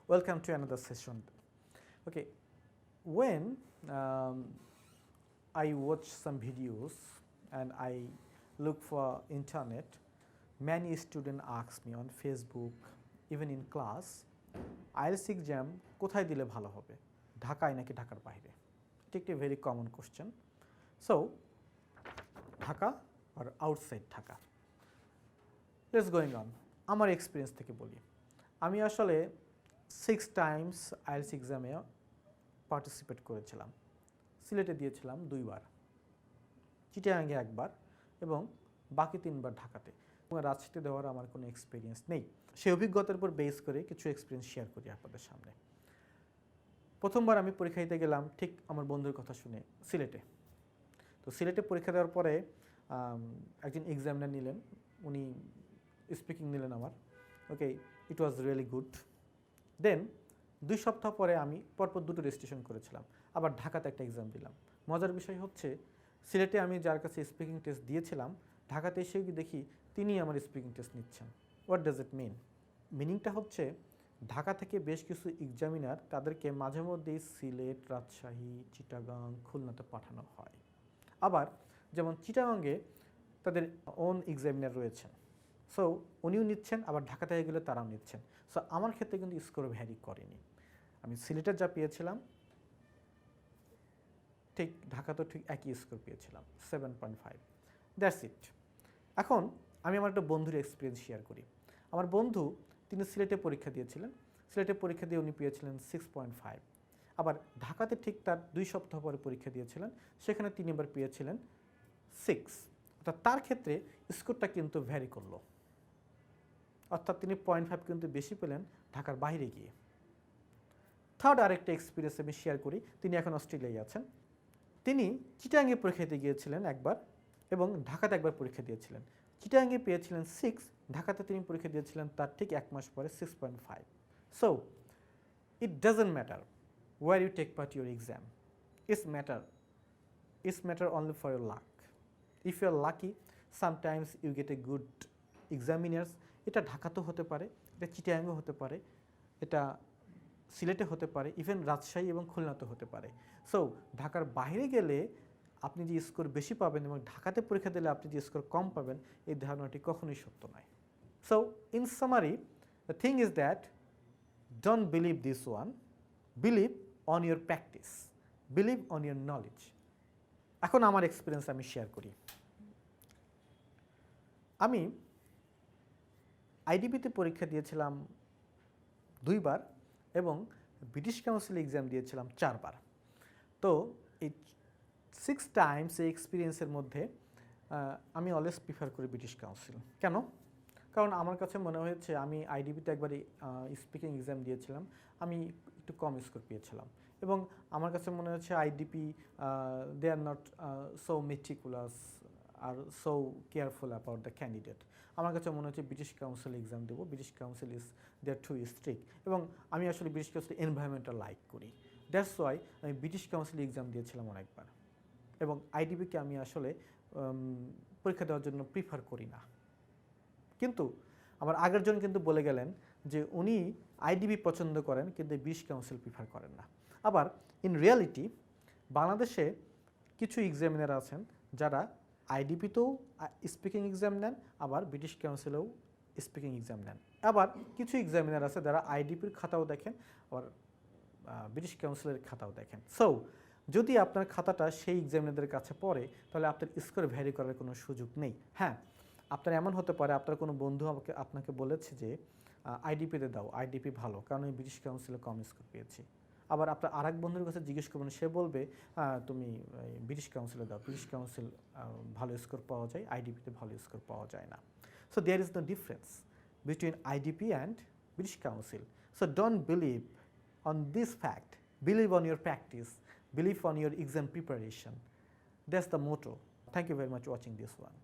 Welcome to another session. Okay, when I watch some videos and I look for internet, many students ask me on Facebook, even in class, IELTS exam কোথায় দিলে ভালো হবে, ঢাকায় নাকি ঢাকার বাইরে? এটা একটি very common question. So, Dhaka or outside Dhaka? Let's going on. আমার এক্সপিরিয়েন্স থেকে বলি, আমি আসলে 6 times IELTS এক্সামে পার্টিসিপেট করেছিলাম। সিলেটে দিয়েছিলাম 2 বার, চিটাগাঙে 1 বার এবং বাকি 3 বার ঢাকাতে। এবং রাজশাহীতে দেওয়ার আমার কোনো এক্সপিরিয়েন্স নেই। সেই অভিজ্ঞতার উপর বেস করে কিছু এক্সপিরিয়েন্স শেয়ার করি আপনাদের সামনে। প্রথমবার আমি পরীক্ষা দিতে গেলাম ঠিক আমার বন্ধুর কথা শুনে সিলেটে। তো সিলেটে পরীক্ষা দেওয়ার পরে একজন এক্সামিনার নিলেন, উনি স্পিকিং নিলেন আমার। ওকে, ইট ওয়াজ রিয়েলি গুড। দেন 2 সপ্তাহ পরে আমি পরপর 2টো রেজিস্ট্রেশন করেছিলাম, আবার ঢাকাতে একটা এক্সাম দিলাম। মজার বিষয় হচ্ছে সিলেটে আমি যার কাছে স্পিকিং টেস্ট দিয়েছিলাম, ঢাকাতে এসে দেখি তিনি আমার স্পিকিং টেস্ট নিচ্ছেন। হোয়াট ডাজ ইট মিন? মিনিংটা হচ্ছে ঢাকা থেকে বেশ কিছু এক্সামিনার তাদেরকে মাঝে মধ্যেই সিলেট, রাজশাহী, চিটাগাং, খুলনাতে পাঠানো হয়। আবার যেমন চিটাগাঙে তাদের ওন এক্সামিনার রয়েছেন, সো উনিও নিচ্ছেন, আবার ঢাকা থেকে গেলে তারাও নিচ্ছেন। সো আমার ক্ষেত্রে কিন্তু স্কোর ভ্যারি করেনি। আমি সিলেটের যা পেয়েছিলাম ঠিক ঢাকাতেও ঠিক একই স্কোর পেয়েছিলাম, 7.5। That's it. এখন আমি আমার একটা বন্ধুর এক্সপিরিয়েন্স শেয়ার করি। আমার বন্ধু তিনি সিলেটে পরীক্ষা দিয়েছিলেন, সিলেটে পরীক্ষা দিয়ে উনি পেয়েছিলেন 6.5। আবার ঢাকাতে ঠিক তার 2 সপ্তাহ পরে পরীক্ষা দিয়েছিলেন, সেখানে তিনি এবার পেয়েছিলেন 6। অর্থাৎ তার ক্ষেত্রে স্কোরটা কিন্তু ভ্যারি করলো, অর্থাৎ তিনি 0.5 কিন্তু বেশি পেলেন ঢাকার বাইরে গিয়ে। থার্ড আরেকটা এক্সপিরিয়েন্স আমি শেয়ার করি। তিনি এখন অস্ট্রেলিয়ায় আছেন। তিনি চিটাগাঙে পরীক্ষা দিতে গিয়েছিলেন একবার এবং ঢাকাতে একবার পরীক্ষা দিয়েছিলেন। চিটাগাঙে পেয়েছিলেন 6, ঢাকাতে তিনি পরীক্ষা দিয়েছিলেন তার ঠিক 1 মাস পরে 6.5। So it doesn't matter where you take part your exam, it's matter only for your luck. If you are lucky, sometimes you get a good examiners. এটা ঢাকাতেও হতে পারে, এটা চিটাগাঙও হতে পারে, এটা সিলেটে হতে পারে, ইভেন রাজশাহী এবং খুলনাতে হতে পারে। সো ঢাকার বাইরে গেলে আপনি যে স্কোর বেশি পাবেন এবং ঢাকাতে পরীক্ষা দিলে আপনি যে স্কোর কম পাবেন, এই ধারণাটি কখনোই সত্য নয়। So in summary, the thing is that don't believe this one, believe on your practice, believe on your knowledge. এখন আমার এক্সপিরিয়েন্স আমি শেয়ার করি। আমি আইডিপিতে পরীক্ষা দিয়েছিলাম 2 বার এবং ব্রিটিশ কাউন্সিল এক্সাম দিয়েছিলাম 4 বার। তো এই 6 টাইমস এই এক্সপিরিয়েন্সের মধ্যে আমি অলওয়েজ প্রিফার করি ব্রিটিশ কাউন্সিল। কেন? কারণ আমার কাছে মনে হয়েছে আমি আইডিপিতে একবারই স্পিকিং এক্সাম দিয়েছিলাম, আমি একটু কম স্কোর পেয়েছিলাম এবং আমার কাছে মনে হচ্ছে IDP they are not so meticulous আর so careful about the candidate. আমার কাছে মনে হচ্ছে ব্রিটিশ কাউন্সিল এক্সাম দেবো, British Council is they are too strict এবং আমি আসলে ব্রিটিশ কাউন্সিল এনভায়রনমেন্টটা লাইক করি। দ্যাটস ওয়াই আমি ব্রিটিশ কাউন্সিল এক্সাম দিয়েছিলাম অনেকবার এবং আইডিপিকে আমি আসলে পরীক্ষা দেওয়ার জন্য প্রিফার করি না। কিন্তু আমার আগের জন কিন্তু বলে গেলেন যে উনি আইডিপি পছন্দ করেন কিন্তু ব্রিটিশ কাউন্সিল প্রিফার করেন না। আবার ইন রিয়ালিটি বাংলাদেশে কিছু এক্সামিনার আছেন যারা আইডিপিতেও স্পিকিং এক্সাম নেন, আবার ব্রিটিশ কাউন্সিলেও স্পিকিং এক্সাম নেন। আবার কিছু এক্সামিনার আছে যারা আইডিপির খাতাও দেখেন, আবার ব্রিটিশ কাউন্সিলের খাতাও দেখেন। সো যদি আপনার খাতাটা সেই এক্সামিনারদের কাছে পড়ে তাহলে আপনার স্কোর ভ্যারি করার কোনো সুযোগ নেই। হ্যাঁ, আপনার এমন হতে পারে আপনার কোনো বন্ধু আপনাকে বলেছে যে আইডিপিতে দাও, আইডিপি ভালো, কারণ আমি ব্রিটিশ কাউন্সিলে কম স্কোর পেয়েছি। আবার আপনার আরেক বন্ধুর কাছে জিজ্ঞেস করবেন, সে বলবে তুমি ব্রিটিশ কাউন্সিলে দাও, ব্রিটিশ কাউন্সিল ভালো স্কোর পাওয়া যায়, আইডিপিতে ভালো স্কোর পাওয়া যায় না। So there is no difference between IDP and British Council. So don't believe on this fact, believe on your practice, believe on your exam preparation. That's the motto. Thank you very much for watching this one.